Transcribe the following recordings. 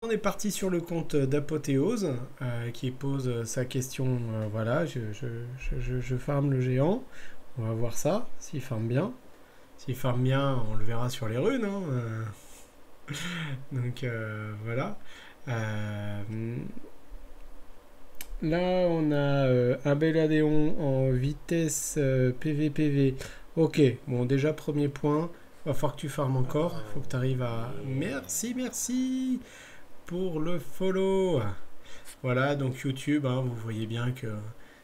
On est parti sur le compte d'Apothéose qui pose sa question. Voilà, je farme le géant. On va voir ça, s'il farme bien. S'il farme bien, on le verra sur les runes, hein. Donc voilà. Euh, Là, on a un Belladeon en vitesse PVPV. Ok, bon, déjà, premier point. Va falloir que tu farmes encore. Faut que tu arrives à. Merci, merci pour le follow. Voilà, donc YouTube, hein, vous voyez bien que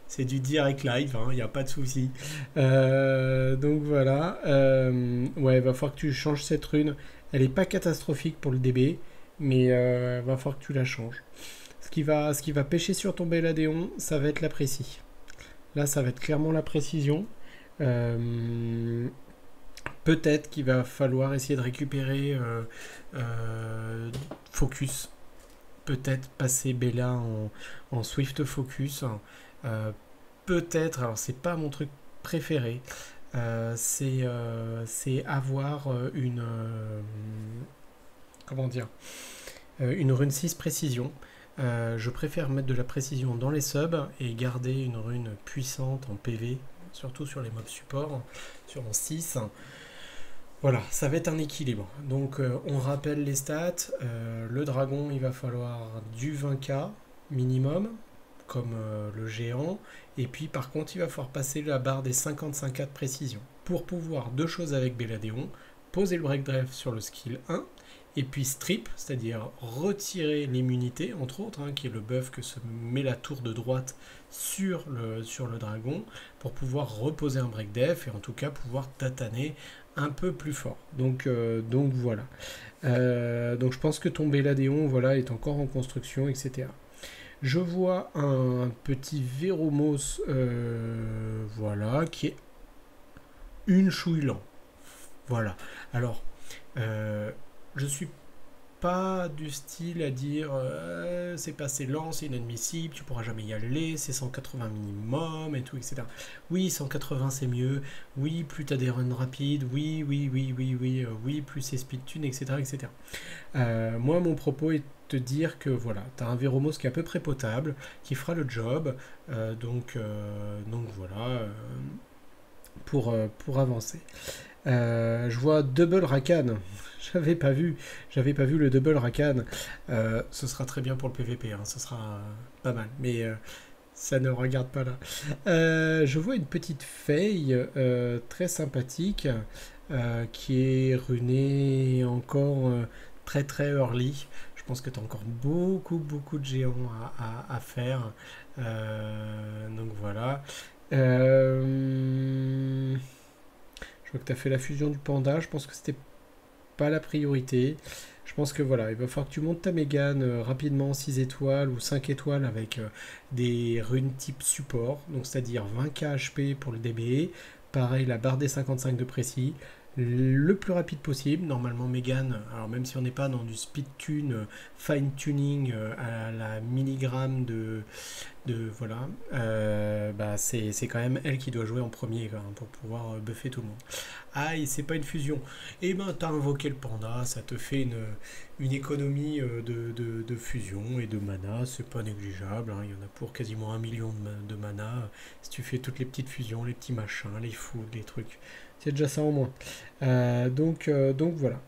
c'est du direct live, il n'y a pas de souci. Donc voilà, ouais, va falloir que tu changes cette rune. Elle n'est pas catastrophique pour le DB, mais va falloir que tu la changes. Ce qui va pêcher sur ton Belladeon, ça va être la précis. Là, ça va être clairement la précision. Euh, Peut-être qu'il va falloir essayer de récupérer Focus, peut-être passer Bella en Swift Focus. Euh, Peut-être, alors c'est pas mon truc préféré, c'est avoir comment dire, une rune 6 précision. Je préfère mettre de la précision dans les subs et garder une rune puissante en PV, surtout sur les mobs support, sur mon 6. Voilà, ça va être un équilibre. Donc on rappelle les stats. Le dragon, il va falloir du 20k minimum, comme le géant. Et puis par contre, il va falloir passer la barre des 55k de précision. Pour pouvoir deux choses avec Belladeon, poser le break drive sur le skill 1, et puis strip, c'est-à-dire retirer l'immunité, entre autres, hein, qui est le buff que se met la tour de droite sur le dragon, pour pouvoir reposer un break def et en tout cas pouvoir tataner un peu plus fort. Donc voilà. Donc je pense que ton Belladeon voilà, est encore en construction, etc. Je vois un petit Véromos voilà, qui est une chouille lent. Voilà. Alors, euh, je suis pas du style à dire c'est passé lent, c'est inadmissible, tu pourras jamais y aller, c'est 180 minimum et tout, etc. Oui, 180 c'est mieux, oui, plus tu as des runs rapides, oui, oui, oui, oui, oui, oui, plus c'est speed tune, etc. etc. Moi, mon propos est de te dire que voilà, tu as un Véromos qui est à peu près potable, qui fera le job, donc voilà, pour avancer. Je vois Double Rakan. J'avais pas vu le Double Rakan. Ce sera très bien pour le PVP, hein, ce sera pas mal. Mais ça ne regarde pas là. Je vois une petite Faye très sympathique qui est runée encore très très early. Je pense que tu as encore beaucoup beaucoup de géants à faire. Donc voilà. Euh, je vois que tu as fait la fusion du panda. Je pense que c'était pas la priorité. Je pense que voilà, il va falloir que tu montes ta Mégane rapidement 6 étoiles ou 5 étoiles avec des runes type support, donc c'est-à-dire 20k HP pour le DB, pareil la barre des 55 de précis, le plus rapide possible. Normalement Mégane, alors même si on n'est pas dans du speed tune, fine tuning à la milligramme de voilà, bah c'est quand même elle qui doit jouer en premier quoi, hein, pour pouvoir buffer tout le monde. Ah, et c'est pas une fusion. Et ben, t'as invoqué le panda, ça te fait une économie de fusion et de mana, c'est pas négligeable, hein. Il y en a pour quasiment 1 million de mana. Si tu fais toutes les petites fusions, les petits machins, les fous, les trucs, c'est déjà ça en moins. Donc voilà.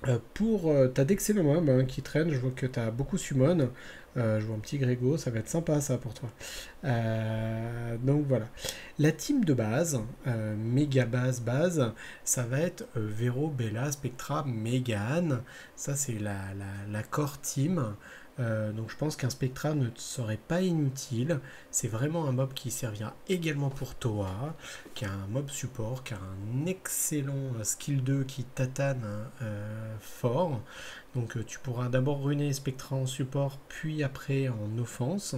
T'as d'excellents mobs hein, qui traînent, je vois que t'as beaucoup summon, je vois un petit Grégo, ça va être sympa ça pour toi. Donc voilà. La team de base, méga base, ça va être Vero, Bella, Spectra, Mégane, ça c'est la core team. Donc je pense qu'un Spectra ne serait pas inutile, c'est vraiment un mob qui servira également pour Toa, qui a un mob support, qui a un excellent skill 2 qui tatane fort. Donc tu pourras d'abord runer Spectra en support, puis après en offense.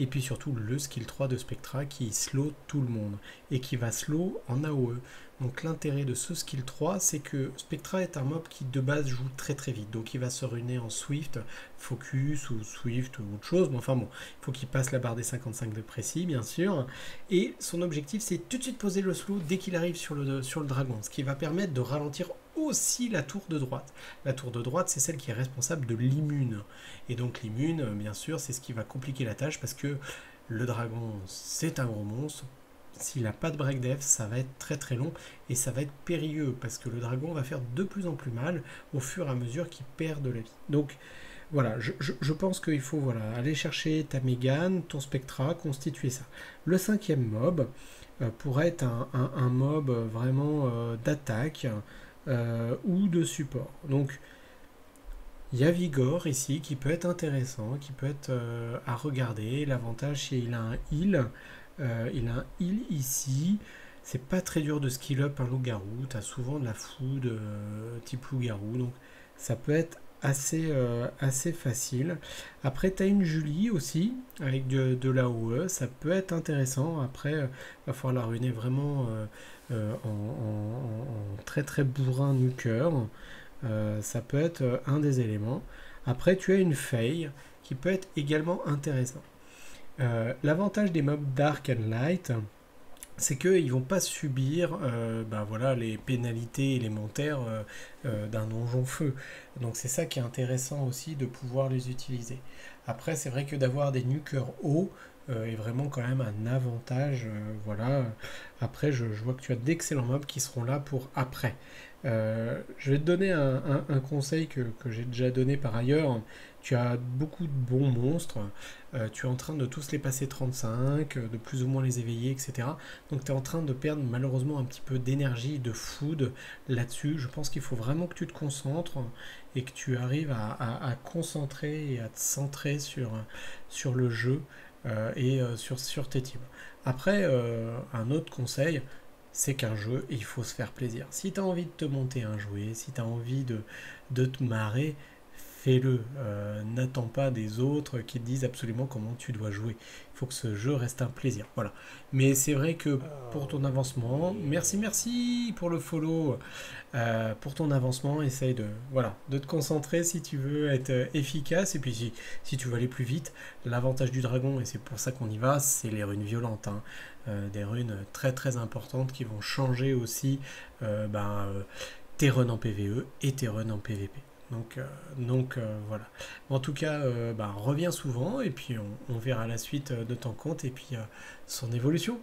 Et puis surtout le skill 3 de Spectra qui slow tout le monde. Et qui va slow en AOE. Donc l'intérêt de ce skill 3, c'est que Spectra est un mob qui de base joue très très vite. Donc il va se ruiner en Swift, Focus ou Swift ou autre chose. Mais enfin bon, il faut qu'il passe la barre des 55 de précis, bien sûr. Et son objectif, c'est tout de suite poser le slow dès qu'il arrive sur le dragon. Ce qui va permettre de ralentir aussi la tour de droite. La tour de droite, c'est celle qui est responsable de l'immune. Et donc l'immune, bien sûr, c'est ce qui va compliquer la tâche parce que le dragon, c'est un gros monstre. S'il n'a pas de break def, ça va être très très long et ça va être périlleux parce que le dragon va faire de plus en plus mal au fur et à mesure qu'il perd de la vie. Donc voilà, je pense qu'il faut aller chercher ta Mégane, ton Spectra, constituer ça. Le cinquième mob pourrait être un mob vraiment d'attaque ou de support. Donc il y a Vigor ici qui peut être intéressant, qui peut être à regarder. L'avantage, c'est qu'il a un heal. Il a un heal ici. C'est pas très dur de skill up un loup-garou. Tu as souvent de la food type loup-garou. Donc ça peut être assez facile. Après, tu as une Julie aussi avec de l'AOE. Ça peut être intéressant. Après, il va falloir la ruiner vraiment en très très bourrin nuker. Ça peut être un des éléments. Après, tu as une Faye qui peut être également intéressant. L'avantage des mobs Dark and Light, c'est qu'ils ne vont pas subir les pénalités élémentaires d'un donjon feu. Donc c'est ça qui est intéressant aussi de pouvoir les utiliser. Après, c'est vrai que d'avoir des nukers hauts est vraiment quand même un avantage. Après, je vois que tu as d'excellents mobs qui seront là pour après. Je vais te donner un conseil que j'ai déjà donné par ailleurs. Tu as beaucoup de bons monstres. Tu es en train de tous les passer 35, de plus ou moins les éveiller, etc. Donc tu es en train de perdre malheureusement un petit peu d'énergie, de food là-dessus. Je pense qu'il faut vraiment que tu te concentres et que tu arrives à concentrer et à te centrer sur le jeu et sur tes teams. Après, un autre conseil, c'est qu'un jeu, il faut se faire plaisir. Si tu as envie de te monter un jouet, si tu as envie de te marrer, fais-le. N'attends pas des autres qui te disent absolument comment tu dois jouer. Il faut que ce jeu reste un plaisir. Voilà. Mais c'est vrai que pour ton avancement, merci pour le follow. Pour ton avancement, essaye de te concentrer si tu veux être efficace. Et puis si tu veux aller plus vite, l'avantage du dragon, et c'est pour ça qu'on y va, c'est les runes violentes. Des runes très très importantes qui vont changer aussi tes runs en PvE et tes runs en PvP. Donc voilà. En tout cas, reviens souvent et puis on verra la suite de ton compte et puis son évolution.